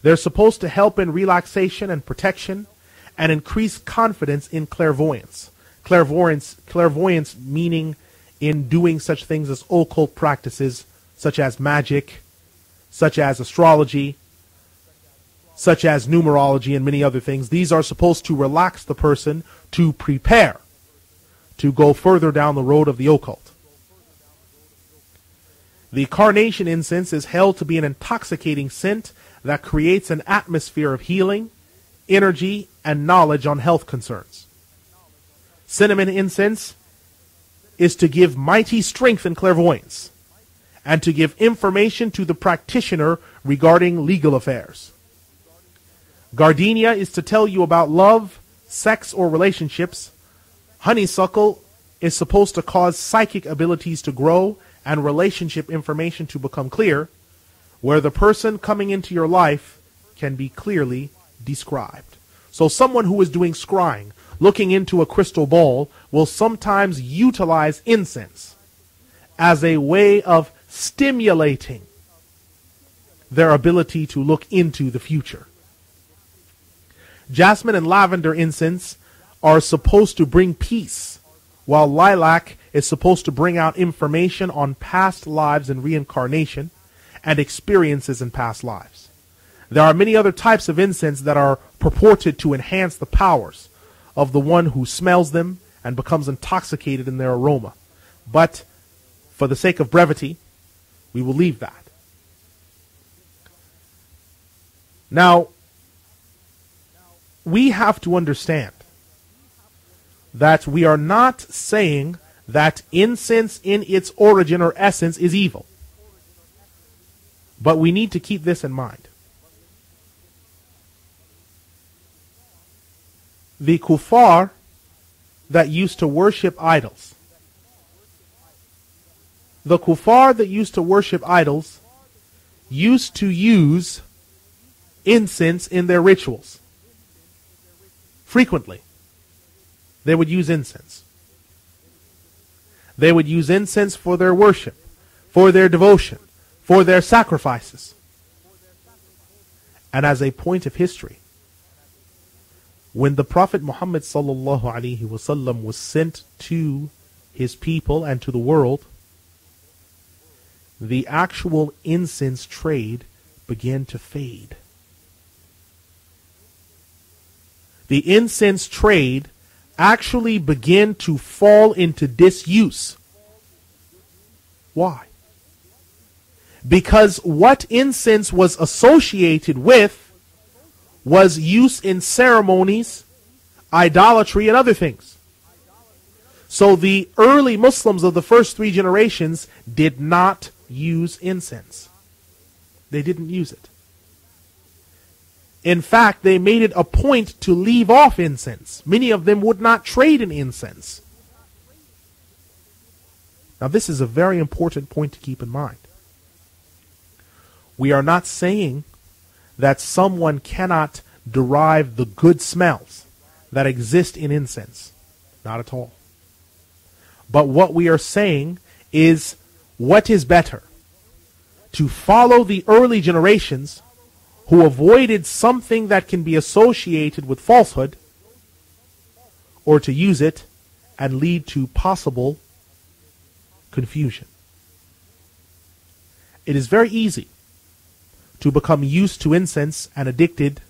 They're supposed to help in relaxation and protection and increase confidence in clairvoyance. Clairvoyance meaning in doing such things as occult practices, such as magic, such as astrology, such as numerology, and many other things. These are supposed to relax the person to prepare to go further down the road of the occult. The carnation incense is held to be an intoxicating scent that creates an atmosphere of healing, energy, and knowledge on health concerns. Cinnamon incense is to give mighty strength in clairvoyance and to give information to the practitioner regarding legal affairs. Gardenia is to tell you about love, sex, or relationships. Honeysuckle is supposed to cause psychic abilities to grow and relationship information to become clear, where the person coming into your life can be clearly described. So someone who is doing scrying, looking into a crystal ball, will sometimes utilize incense as a way of stimulating their ability to look into the future. Jasmine and lavender incense are supposed to bring peace, while lilac is supposed to bring out information on past lives and reincarnation and experiences in past lives. There are many other types of incense that are purported to enhance the powers of the one who smells them and becomes intoxicated in their aroma. But for the sake of brevity, we will leave that. Now, we have to understand that we are not saying that incense in its origin or essence is evil. But we need to keep this in mind. The kuffar that used to worship idols, used to use incense in their rituals. Frequently, they would use incense. They would use incense for their worship, for their devotion, for their sacrifices. And as a point of history, when the Prophet Muhammad sallallahu alaihi wasallam was sent to his people and to the world, the actual incense trade began to fade. The incense trade actually began to fall into disuse. Why? Because what incense was associated with was use in ceremonies, idolatry, and other things. So the early Muslims of the first 3 generations did not use incense. They didn't use it. In fact, they made it a point to leave off incense. Many of them would not trade in incense. Now, this is a very important point to keep in mind. We are not saying that someone cannot derive the good smells that exist in incense. Not at all. But what we are saying is, what is better? To follow the early generations who avoided something that can be associated with falsehood, or to use it and lead to possible confusion. It is very easy to become used to incense and addicted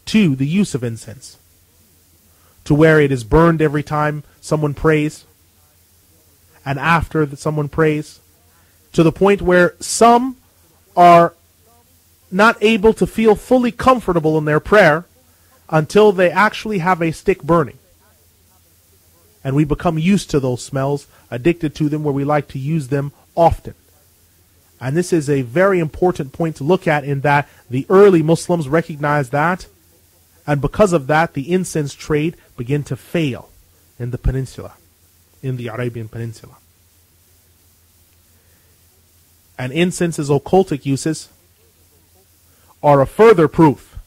to the use of incense, to where it is burned every time someone prays and after that someone prays, to the point where some are not able to feel fully comfortable in their prayer until they actually have a stick burning. And we become used to those smells, addicted to them, where we like to use them often. And this is a very important point to look at, in that the early Muslims recognized that, and because of that, the incense trade began to fail in the peninsula, in the Arabian Peninsula. And incense's occultic uses are a further proof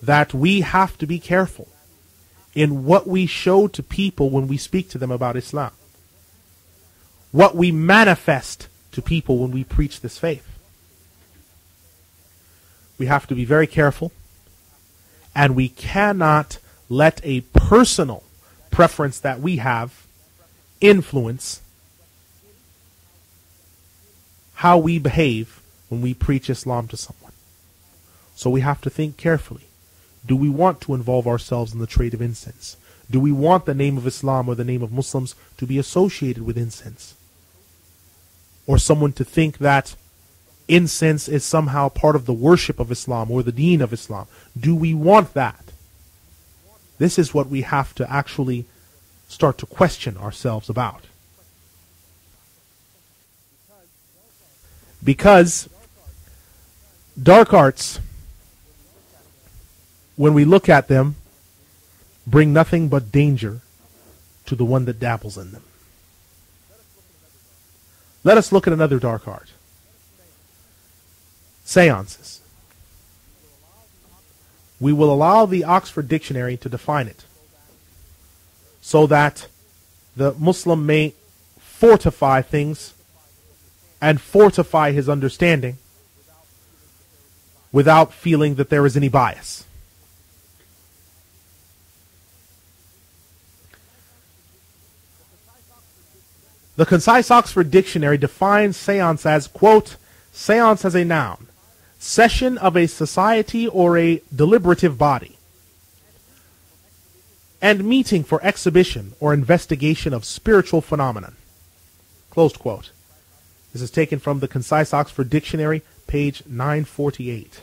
that we have to be careful in what we show to people when we speak to them about Islam, what we manifest to people when we preach this faith. We have to be very careful, and we cannot let a personal preference that we have influence how we behave when we preach Islam to someone. So we have to think carefully. Do we want to involve ourselves in the trade of incense? Do we want the name of Islam or the name of Muslims to be associated with incense? Or someone to think that incense is somehow part of the worship of Islam or the deen of Islam? Do we want that? This is what we have to actually start to question ourselves about. Because dark arts, when we look at them, bring nothing but danger to the one that dabbles in them. Let us look at another dark art. Seances. We will allow the Oxford Dictionary to define it so that the Muslim may fortify things and fortify his understanding without feeling that there is any bias. The Concise Oxford Dictionary defines seance as, quote, seance as a noun, session of a society or a deliberative body, and meeting for exhibition or investigation of spiritual phenomenon, closed quote. This is taken from the Concise Oxford Dictionary, page 948.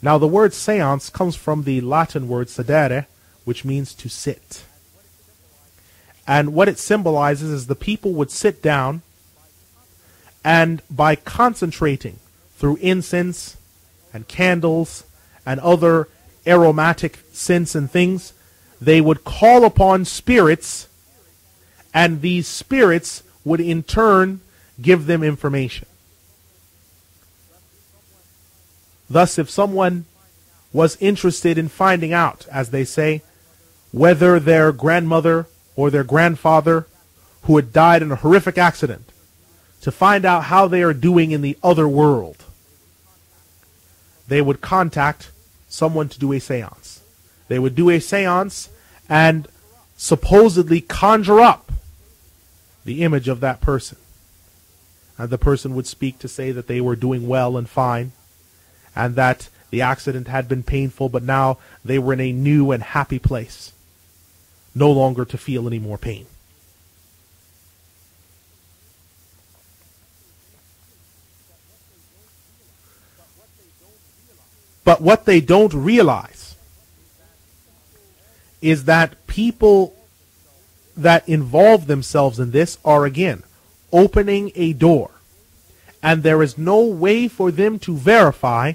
Now the word seance comes from the Latin word sedere, which means to sit. And what it symbolizes is the people would sit down, and by concentrating through incense and candles and other aromatic scents and things, they would call upon spirits, and these spirits would in turn give them information. Thus, if someone was interested in finding out, as they say, whether their grandmother or their grandfather who had died in a horrific accident, to find out how they are doing in the other world, they would contact someone to do a seance. They would do a seance and supposedly conjure up the image of that person. And the person would speak to say that they were doing well and fine, and that the accident had been painful, but now they were in a new and happy place, no longer to feel any more pain. But what they don't realize is that people that involve themselves in this are, again, opening a door. And there is no way for them to verify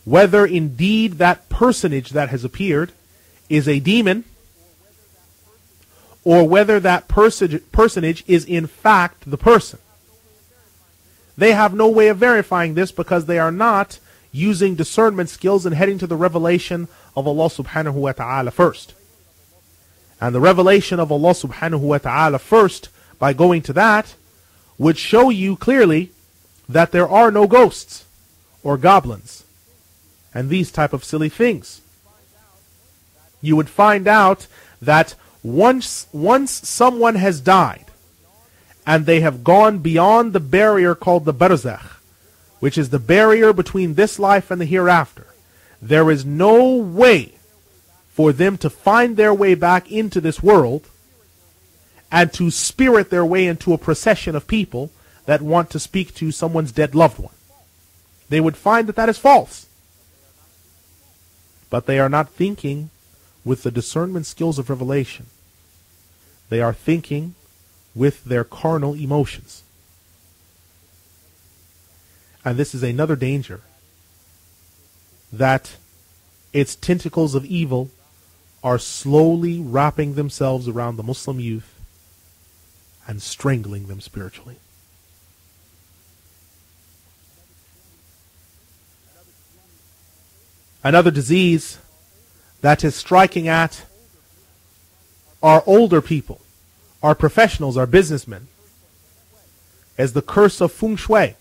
whether indeed that personage that has appeared is a demon, or whether that personage is in fact the person. They have no way of verifying this because they are not using discernment skills and heading to the revelation of Allah subhanahu wa ta'ala first. And the revelation of Allah subhanahu wa ta'ala first, by going to that, would show you clearly that there are no ghosts or goblins and these type of silly things. You would find out that once someone has died and they have gone beyond the barrier called the barzakh, which is the barrier between this life and the hereafter, there is no way for them to find their way back into this world and to spirit their way into a procession of people that want to speak to someone's dead loved one. They would find that that is false. But they are not thinking with the discernment skills of revelation. They are thinking with their carnal emotions. And this is another danger, that its tentacles of evil are slowly wrapping themselves around the Muslim youth and strangling them spiritually. Another disease that is striking at our older people, our professionals, our businessmen, is the curse of feng shui.